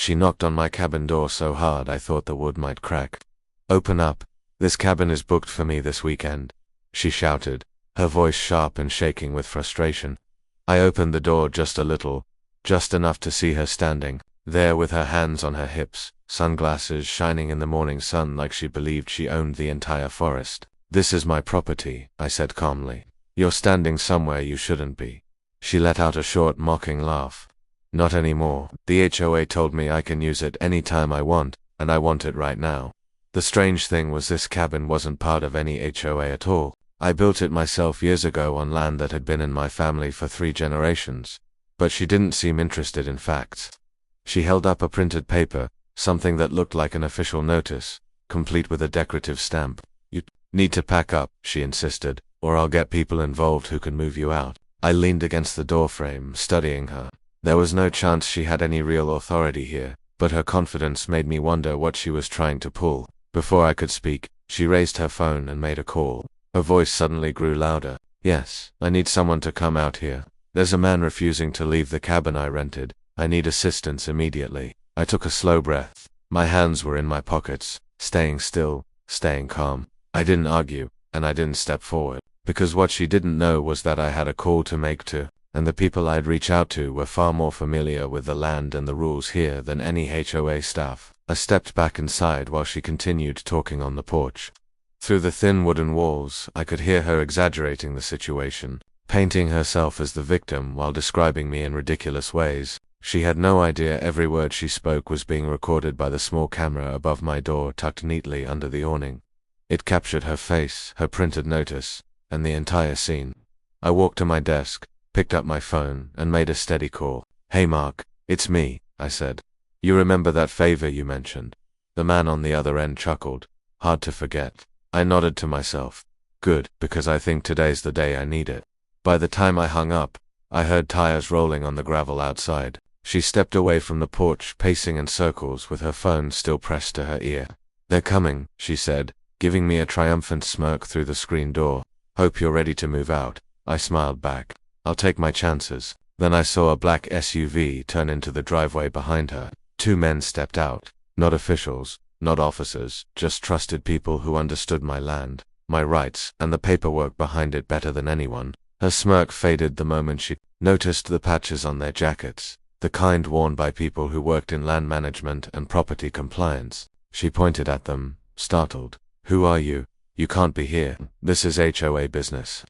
She knocked on my cabin door so hard I thought the wood might crack. "Open up. This cabin is booked for me this weekend," she shouted, her voice sharp and shaking with frustration. I opened the door just a little, just enough to see her standing there with her hands on her hips, sunglasses shining in the morning sun like she believed she owned the entire forest. "This is my property," I said calmly. "You're standing somewhere you shouldn't be." She let out a short, mocking laugh. "Not anymore. The HOA told me I can use it any time I want, and I want it right now." The strange thing was this cabin wasn't part of any HOA at all. I built it myself years ago on land that had been in my family for 3 generations. But she didn't seem interested in facts. She held up a printed paper, something that looked like an official notice, complete with a decorative stamp. "You need to pack up," she insisted, "or I'll get people involved who can move you out." I leaned against the doorframe, studying her. There was no chance she had any real authority here, but her confidence made me wonder what she was trying to pull. Before I could speak, she raised her phone and made a call. Her voice suddenly grew louder. "Yes, I need someone to come out here. There's a man refusing to leave the cabin I rented. I need assistance immediately." I took a slow breath. My hands were in my pockets, staying still, staying calm. I didn't argue, and I didn't step forward, because what she didn't know was that I had a call to make to, and the people I'd reach out to were far more familiar with the land and the rules here than any HOA staff. I stepped back inside while she continued talking on the porch. Through the thin wooden walls, I could hear her exaggerating the situation, painting herself as the victim while describing me in ridiculous ways. She had no idea every word she spoke was being recorded by the small camera above my door tucked neatly under the awning. It captured her face, her printed notice, and the entire scene. I walked to my desk, picked up my phone, and made a steady call. "Hey Mark, it's me," I said. "You remember that favor you mentioned?" The man on the other end chuckled. "Hard to forget." I nodded to myself. "Good, because I think today's the day I need it." By the time I hung up, I heard tires rolling on the gravel outside. She stepped away from the porch, pacing in circles with her phone still pressed to her ear. "They're coming," she said, giving me a triumphant smirk through the screen door. "Hope you're ready to move out." I smiled back. "I'll take my chances." Then I saw a black SUV turn into the driveway behind her. 2 men stepped out. Not officials, not officers, just trusted people who understood my land, my rights, and the paperwork behind it better than anyone. Her smirk faded the moment she noticed the patches on their jackets, the kind worn by people who worked in land management and property compliance. She pointed at them, startled. "Who are you? You can't be here. This is HOA business."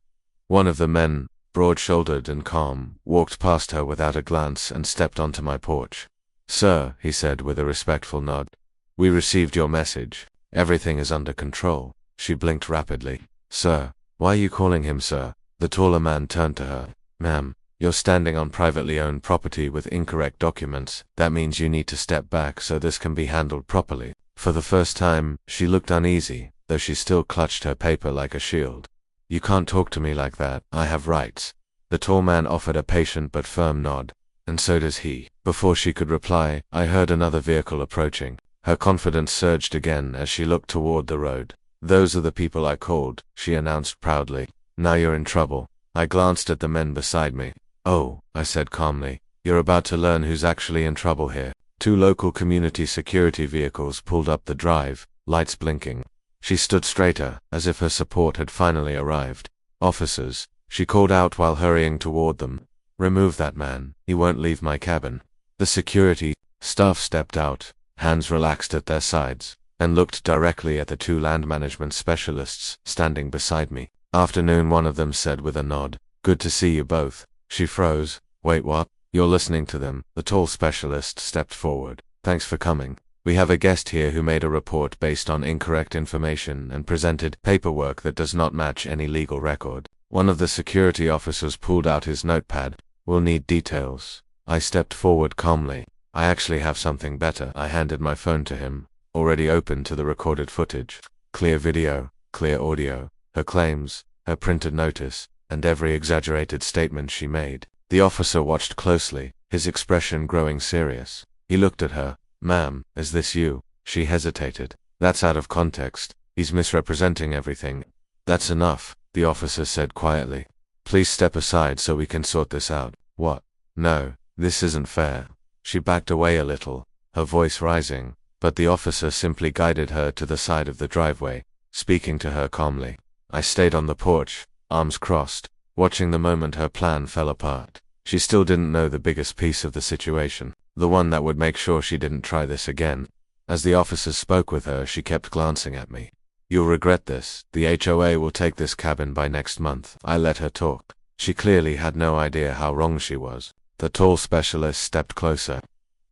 One of the men, broad-shouldered and calm, walked past her without a glance and stepped onto my porch. "Sir," he said with a respectful nod, "we received your message. Everything is under control." She blinked rapidly. "Sir? Why are you calling him sir?" The taller man turned to her. "Ma'am, you're standing on privately owned property with incorrect documents. That means you need to step back so this can be handled properly." For the first time, she looked uneasy, though she still clutched her paper like a shield. "You can't talk to me like that. I have rights." The tall man offered a patient but firm nod. "And so does he." Before she could reply, I heard another vehicle approaching. Her confidence surged again as she looked toward the road. "Those are the people I called," she announced proudly. "Now you're in trouble." I glanced at the men beside me. "Oh," I said calmly, "you're about to learn who's actually in trouble here." 2 local community security vehicles pulled up the drive, lights blinking. She stood straighter, as if her support had finally arrived. "Officers," she called out while hurrying toward them. "Remove that man. He won't leave my cabin." The security staff stepped out, hands relaxed at their sides, and looked directly at the 2 land management specialists standing beside me. "Afternoon," one of them said with a nod. "Good to see you both." She froze. "Wait, what?" "You're listening to them." The tall specialist stepped forward. "Thanks for coming. We have a guest here who made a report based on incorrect information and presented paperwork that does not match any legal record." One of the security officers pulled out his notepad. "We'll need details." I stepped forward calmly. "I actually have something better." I handed my phone to him, already open to the recorded footage. Clear video, clear audio, her claims, her printed notice, and every exaggerated statement she made. The officer watched closely, his expression growing serious. He looked at her. "Ma'am, is this you?" She hesitated. "That's out of context. He's misrepresenting everything." "That's enough," the officer said quietly. "Please step aside so we can sort this out." "What? No, this isn't fair." She backed away a little, her voice rising, but the officer simply guided her to the side of the driveway, speaking to her calmly. I stayed on the porch, arms crossed, watching the moment her plan fell apart. She still didn't know the biggest piece of the situation, the one that would make sure she didn't try this again. As the officers spoke with her, she kept glancing at me. "You'll regret this. The HOA will take this cabin by next month." I let her talk. She clearly had no idea how wrong she was. The tall specialist stepped closer.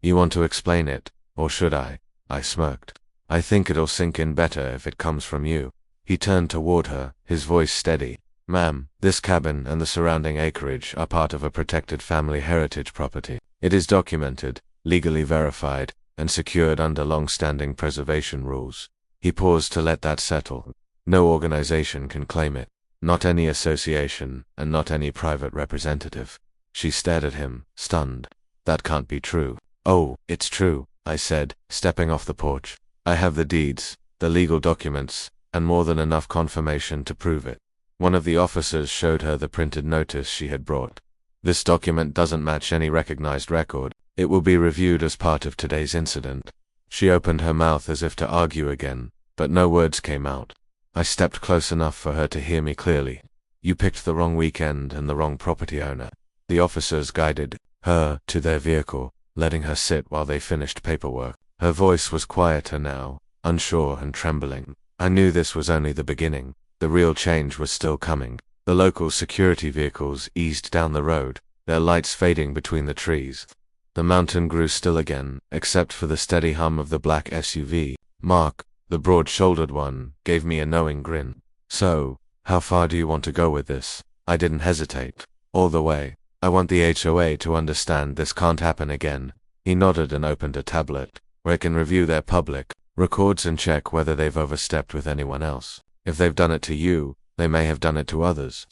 "You want to explain it, or should I?" I smirked. "I think it'll sink in better if it comes from you." He turned toward her, his voice steady. "Ma'am, this cabin and the surrounding acreage are part of a protected family heritage property. It is documented, legally verified, and secured under long-standing preservation rules." He paused to let that settle. "No organization can claim it. Not any association, and not any private representative." She stared at him, stunned. "That can't be true." "Oh, it's true," I said, stepping off the porch. "I have the deeds, the legal documents, and more than enough confirmation to prove it." One of the officers showed her the printed notice she had brought. "This document doesn't match any recognized record. It will be reviewed as part of today's incident." She opened her mouth as if to argue again, but no words came out. I stepped close enough for her to hear me clearly. "You picked the wrong weekend and the wrong property owner." The officers guided her to their vehicle, letting her sit while they finished paperwork. Her voice was quieter now, unsure and trembling. I knew this was only the beginning. The real change was still coming. The local security vehicles eased down the road, their lights fading between the trees. The mountain grew still again, except for the steady hum of the black SUV. Mark, the broad-shouldered one, gave me a knowing grin. "So, how far do you want to go with this?" I didn't hesitate. "All the way. I want the HOA to understand this can't happen again." He nodded and opened a tablet, where it can review their public records and check whether they've overstepped with anyone else. If they've done it to you, they may have done it to others.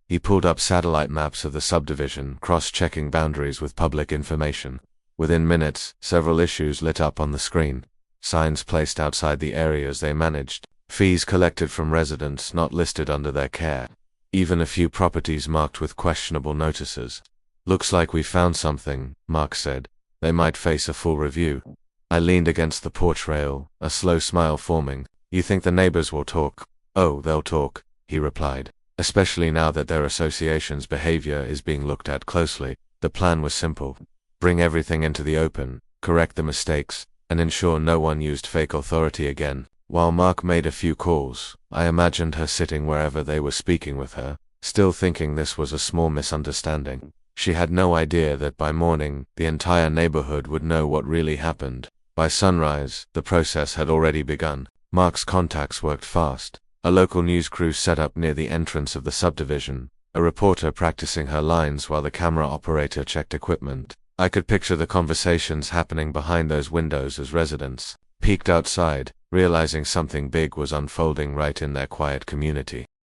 He pulled up satellite maps of the subdivision, cross-checking boundaries with public information. Within minutes, several issues lit up on the screen. Signs placed outside the areas they managed. Fees collected from residents not listed under their care. Even a few properties marked with questionable notices. "Looks like we found something," Mark said. "They might face a full review." I leaned against the porch rail, a slow smile forming. "You think the neighbors will talk?" "Oh, they'll talk," he replied. "Especially now that their association's behavior is being looked at closely." The plan was simple. Bring everything into the open, correct the mistakes, and ensure no one used fake authority again. While Mark made a few calls, I imagined her sitting wherever they were speaking with her, still thinking this was a small misunderstanding. She had no idea that by morning, the entire neighborhood would know what really happened. By sunrise, the process had already begun. Mark's contacts worked fast. A local news crew set up near the entrance of the subdivision, a reporter practicing her lines while the camera operator checked equipment. I could picture the conversations happening behind those windows as residents peeked outside, realizing something big was unfolding right in their quiet community.